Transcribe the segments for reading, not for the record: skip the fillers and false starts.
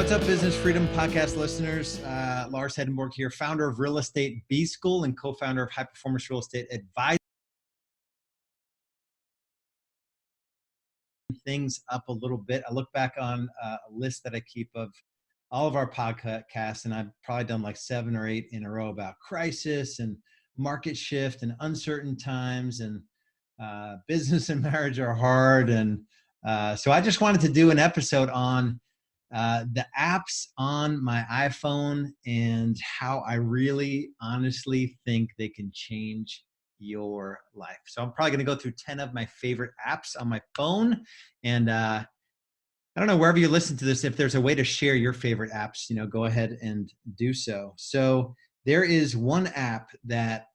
What's up, Business Freedom Podcast listeners? Lars Hedenborg here, founder of Real Estate B School and co-founder of High Performance Real Estate Advisor. Things up a little bit. I look back on a list that I keep of all of our podcasts, and I've probably done like 7 or 8 in a row about crisis and market shift and uncertain times, and business and marriage are hard. And so I just wanted to do an episode on the apps on my iPhone and how I really honestly think they can change your life. So I'm probably going to go through 10 of my favorite apps on my phone. And I don't know, wherever you listen to this, if there's a way to share your favorite apps, go ahead and do so. So there is one app that,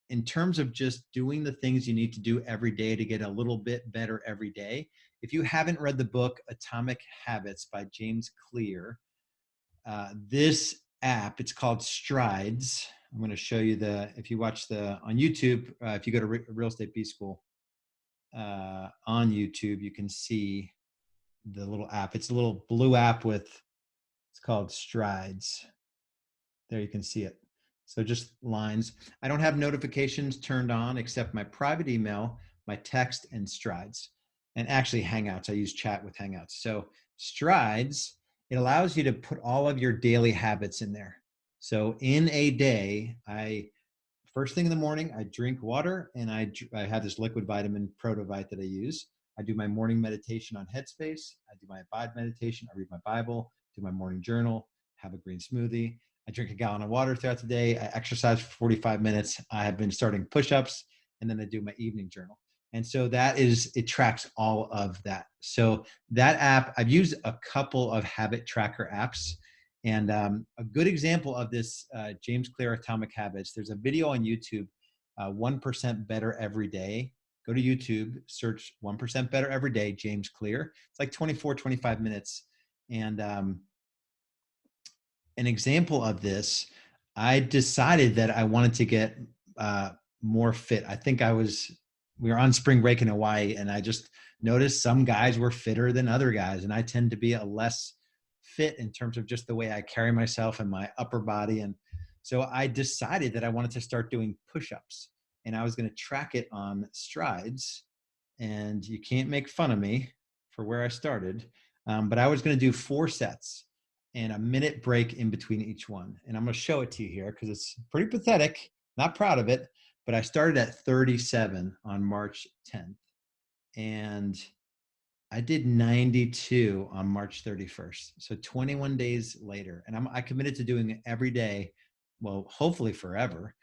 in terms of just doing the things you need to do every day to get a little bit better every day. If you haven't read the book Atomic Habits by James Clear, this app, it's called Strides. I'm going to show you if you watch on YouTube, if you go to Real Estate B School on YouTube, you can see the little app. It's a little blue app it's called Strides. There you can see it. So just lines. I don't have notifications turned on except my private email, my text, and Strides. And actually Hangouts. I use chat with Hangouts. So Strides, it allows you to put all of your daily habits in there. So in a day, first thing in the morning, I drink water, and I have this liquid vitamin Protovite that I use. I do my morning meditation on Headspace. I do my Abide meditation. I read my Bible, do my morning journal, have a green smoothie. I drink a gallon of water throughout the day. I exercise for 45 minutes. I have been starting push-ups, and then I do my evening journal. And so it tracks all of that. So that app, I've used a couple of habit tracker apps. And a good example of this, James Clear Atomic Habits, there's a video on YouTube, 1% Better Every Day. Go to YouTube, search 1% Better Every Day, James Clear. It's like 24, 25 minutes. And an example of this, I decided that I wanted to get more fit. I think we were on spring break in Hawaii, and I just noticed some guys were fitter than other guys. And I tend to be a less fit in terms of just the way I carry myself and my upper body. And so I decided that I wanted to start doing push-ups, and I was going to track it on Strides. And you can't make fun of me for where I started. But I was going to do 4 sets and a minute break in between each one. And I'm going to show it to you here because it's pretty pathetic. Not proud of it, but I started at 37 on March 10th. And I did 92 on March 31st. So 21 days later. And I committed to doing it every day. Well, hopefully forever.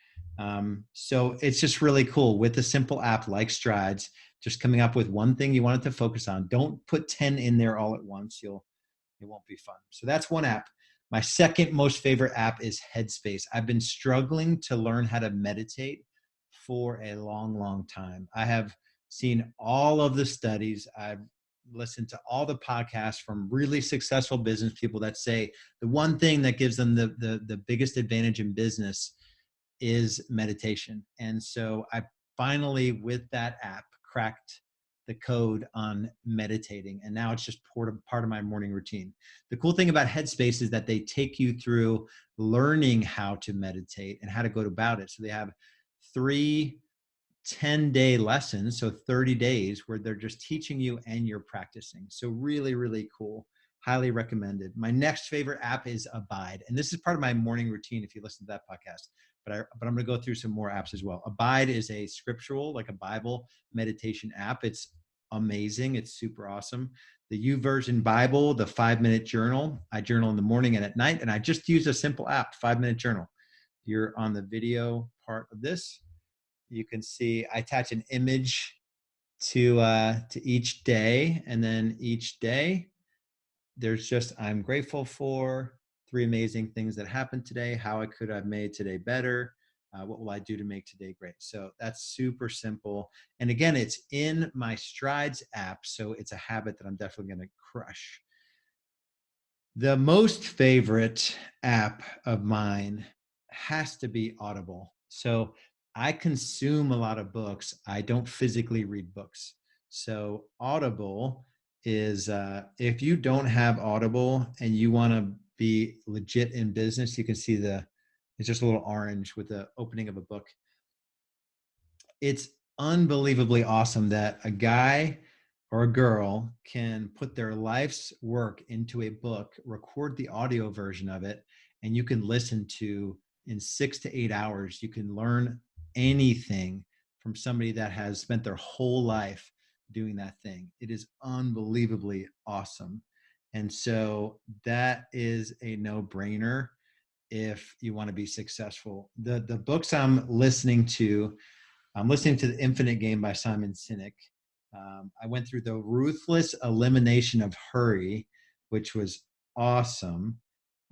So it's just really cool with a simple app like Strides, just coming up with one thing you want it to focus on. Don't put 10 in there all at once. It won't be fun. So that's one app. My second most favorite app is Headspace. I've been struggling to learn how to meditate for a long, long time. I have seen all of the studies. I've listened to all the podcasts from really successful business people that say the one thing that gives them the biggest advantage in business is meditation. And so I finally, with that app, cracked the code on meditating. And now it's just part of my morning routine. The cool thing about Headspace is that they take you through learning how to meditate and how to go about it. So they have 3 10-day lessons, so 30 days where they're just teaching you and you're practicing. So really, really cool. Highly recommended. My next favorite app is Abide. And this is part of my morning routine if you listen to that podcast. But I'm going to go through some more apps as well. Abide is a scriptural, like a Bible meditation app. It's amazing. It's super awesome. The YouVersion Bible, the 5-minute journal. I journal in the morning and at night, and I just use a simple app, 5-minute journal. You're on the video part of this. You can see I attach an image to each day, and then each day there's just, I'm grateful for 3 amazing things that happened today, how I could have made today better, what will I do to make today great. So that's super simple. And again, it's in my Strides app, so it's a habit that I'm definitely going to crush. The most favorite app of mine has to be Audible. So I consume a lot of books. I don't physically read books. So Audible is if you don't have Audible and you want to be legit in business, you can see it's just a little orange with the opening of a book. It's unbelievably awesome that a guy or a girl can put their life's work into a book, record the audio version of it, and you can listen to in 6 to 8 hours. You can learn anything from somebody that has spent their whole life doing that thing. It is unbelievably awesome. And so that is a no-brainer if you want to be successful. The books I'm listening to The Infinite Game by Simon Sinek. I went through The Ruthless Elimination of Hurry, which was awesome.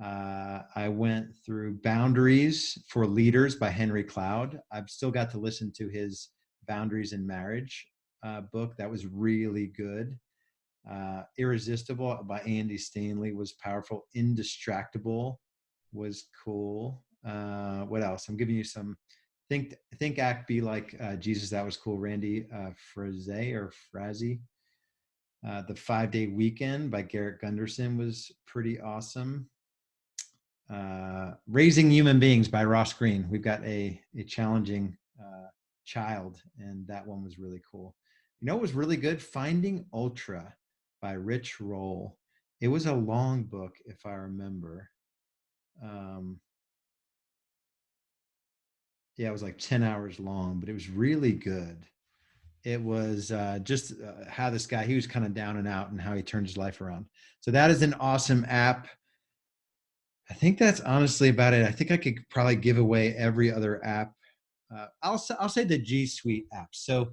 I went through Boundaries for Leaders by Henry Cloud. I've still got to listen to his Boundaries in Marriage book. That was really good. Irresistible by Andy Stanley was powerful. Indistractable was cool. What else? I'm giving you some think act be like Jesus. That was cool. Randy Frazee. The 5-Day Weekend by Garrett Gunderson was pretty awesome. Raising Human Beings by Ross Green. We've got a challenging child, and that one was really cool. You know, it was really good. Finding Ultra by Rich Roll. It was a long book, if I remember. Yeah, it was like 10 hours long, but it was really good. It was just how this guy, he was kind of down and out, and how he turned his life around. So that is an awesome app. I think that's honestly about it. I think I could probably give away every other app. I'll say the G Suite app. So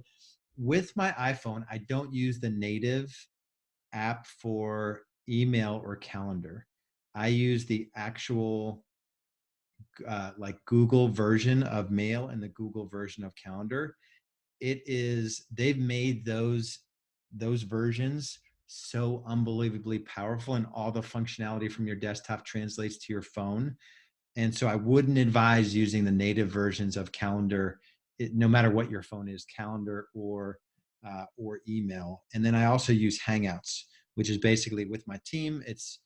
with my iPhone, I don't use the native app for email or calendar. I use the actual like Google version of Mail and the Google version of Calendar. They've made those versions so unbelievably powerful, and all the functionality from your desktop translates to your phone. And so I wouldn't advise using the native versions of Calendar, no matter what your phone is, Calendar or email. And then I also use Hangouts, which is basically with my team. It's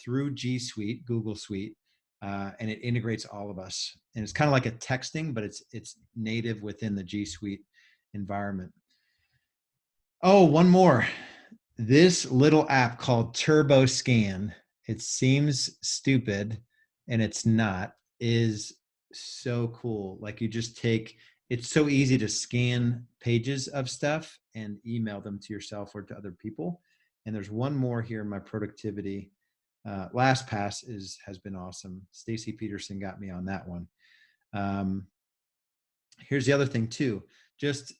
through G Suite, Google Suite, and it integrates all of us. And it's kind of like a texting, but it's native within the G Suite environment. Oh, one more. This little app called Turbo Scan. It seems stupid, and it's not. Is so cool. Like, you just it's so easy to scan pages of stuff and email them to yourself or to other people. And there's one more here in my productivity. LastPass has been awesome. Stacy Peterson got me on that one. Here's the other thing too. Just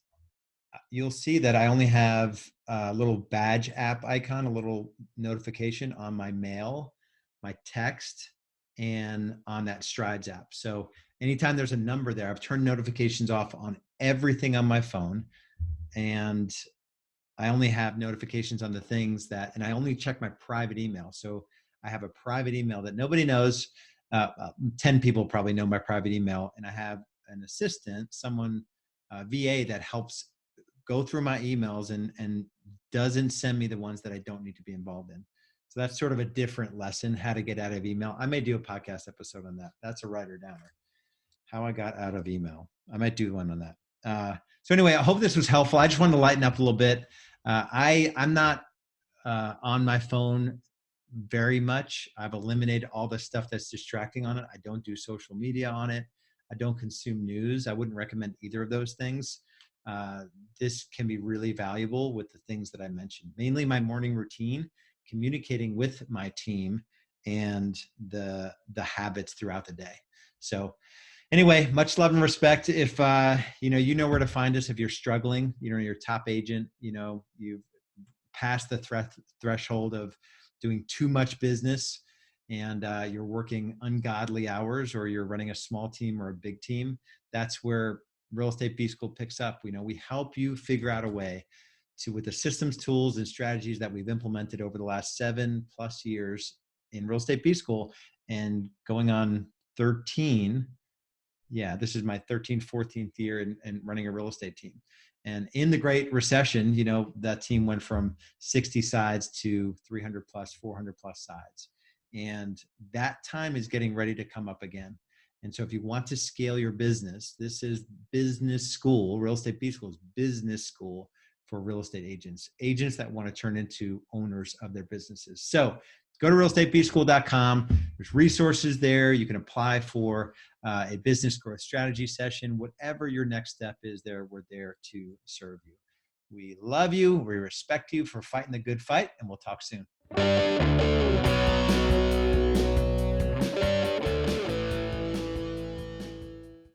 you'll see that I only have a little badge app icon, a little notification on my mail, my text, and on that Strides app. So anytime there's a number there, I've turned notifications off on everything on my phone. And I only have notifications on the things and I only check my private email. So I have a private email that nobody knows. 10 people probably know my private email. And I have an assistant, someone, VA, that helps go through my emails and doesn't send me the ones that I don't need to be involved in. So that's sort of a different lesson, how to get out of email. I may do a podcast episode on that. That's a writer downer. How I got out of email. I might do one on that. So anyway, I hope this was helpful. I just wanted to lighten up a little bit. I'm not on my phone very much. I've eliminated all the stuff that's distracting on it. I don't do social media on it. I don't consume news. I wouldn't recommend either of those things. This can be really valuable with the things that I mentioned, mainly my morning routine, communicating with my team, and the habits throughout the day. So anyway, much love and respect. If you know where to find us. If you're struggling, you're top agent, you've passed the threshold of doing too much business, and you're working ungodly hours, or you're running a small team or a big team, that's where Real Estate B School picks up. We help you figure out a way to, with the systems, tools, and strategies that we've implemented over the last 7+ years in Real Estate B School, and going on 13. Yeah, this is my 13th, 14th year in running a real estate team. And in the Great Recession, you know, that team went from 60 sides to 300 plus, 400 plus sides. And that time is getting ready to come up again. And so if you want to scale your business, this is business school. Real Estate B School is business school for real estate agents, agents that want to turn into owners of their businesses. So go to realestatebschool.com. There's resources there. You can apply for a business growth strategy session. Whatever your next step is there, we're there to serve you. We love you. We respect you for fighting the good fight, and we'll talk soon.